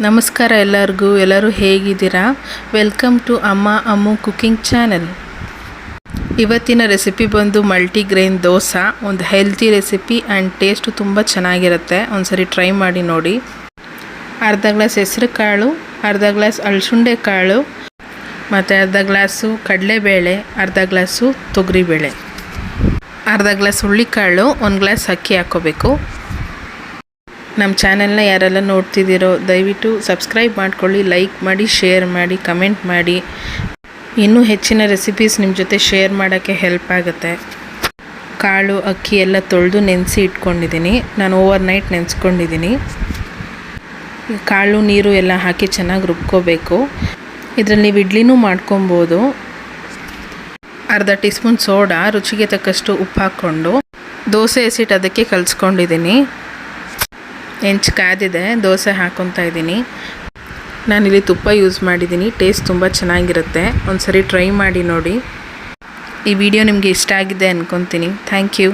ನಮಸ್ಕಾರ ಎಲ್ಲರೂ ಹೇಗಿದ್ದೀರಾ? Welcome to Ammu cooking channel. ಇವತ್ತಿನ ರೆಸಿಪಿ ಬಂದು ಮಲ್ಟಿಗ್ರೇನ್ ದೋಸೆ. ಒಂದು ಹೆಲ್ತಿ ರೆಸಿಪಿ ಆ್ಯಂಡ್ ಟೇಸ್ಟು ತುಂಬ ಚೆನ್ನಾಗಿರುತ್ತೆ. ಒಂದ್ಸರಿ ಟ್ರೈ ಮಾಡಿ ನೋಡಿ. ಅರ್ಧ ಗ್ಲಾಸ್ ಹೆಸರು ಕಾಳು, ಅರ್ಧ ಗ್ಲಾಸ್ ಅಲಸಂದೆ ಕಾಳು ಮತ್ತು ಅರ್ಧ ಗ್ಲಾಸು ಕಡಲೆಬೇಳೆ, ಅರ್ಧ ಗ್ಲಾಸು ತೊಗರಿಬೇಳೆ, ಅರ್ಧ ಗ್ಲಾಸ್ ಹುಳ್ಳಿಕಾಳು, 1 ಗ್ಲಾಸ್ ಅಕ್ಕಿ ಹಾಕ್ಕೋಬೇಕು. ನಮ್ಮ ಚಾನೆಲ್ನ ಯಾರೆಲ್ಲ ನೋಡ್ತಿದ್ದೀರೋ ದಯವಿಟ್ಟು ಸಬ್ಸ್ಕ್ರೈಬ್ ಮಾಡ್ಕೊಳ್ಳಿ, ಲೈಕ್ ಮಾಡಿ, ಶೇರ್ ಮಾಡಿ, ಕಮೆಂಟ್ ಮಾಡಿ. ಇನ್ನೂ ಹೆಚ್ಚಿನ ರೆಸಿಪೀಸ್ ನಿಮ್ಮ ಜೊತೆ ಶೇರ್ ಮಾಡೋಕ್ಕೆ ಹೆಲ್ಪ್ ಆಗುತ್ತೆ. ಕಾಳು ಅಕ್ಕಿ ಎಲ್ಲ ತೊಳೆದು ನೆನೆಸಿ ಇಟ್ಕೊಂಡಿದ್ದೀನಿ. ನಾನು ಓವರ್ ನೈಟ್ ನೆನೆಸ್ಕೊಂಡಿದ್ದೀನಿ. ಕಾಳು ನೀರು ಎಲ್ಲ ಹಾಕಿ ಚೆನ್ನಾಗಿ ರುಬ್ಕೋಬೇಕು. ಇದರಲ್ಲಿ ನೀವು ಇಡ್ಲಿನೂ ಮಾಡ್ಕೊಬೋದು. ಅರ್ಧ ಟೀ ಸ್ಪೂನ್ ಸೋಡಾ, ರುಚಿಗೆ ತಕ್ಕಷ್ಟು ಉಪ್ಪು ಹಾಕ್ಕೊಂಡು ದೋಸೆ ಎಸಿಟ್ಟು ಅದಕ್ಕೆ ಕಲಿಸ್ಕೊಂಡಿದ್ದೀನಿ. ಹೆಂಚು ಕಾದಿದೆ, ದೋಸೆ ಹಾಕ್ಕೊತಾ ಇದ್ದೀನಿ. ನಾನಿಲ್ಲಿ ತುಪ್ಪ ಯೂಸ್ ಮಾಡಿದ್ದೀನಿ. ಟೇಸ್ಟ್ ತುಂಬ ಚೆನ್ನಾಗಿರುತ್ತೆ. ಒಂದು ಸರಿ ಟ್ರೈ ಮಾಡಿ ನೋಡಿ. ಈ ವಿಡಿಯೋ ನಿಮಗೆ ಇಷ್ಟ ಆಗಿದೆ ಅಂದ್ಕೊತೀನಿ. Thank you.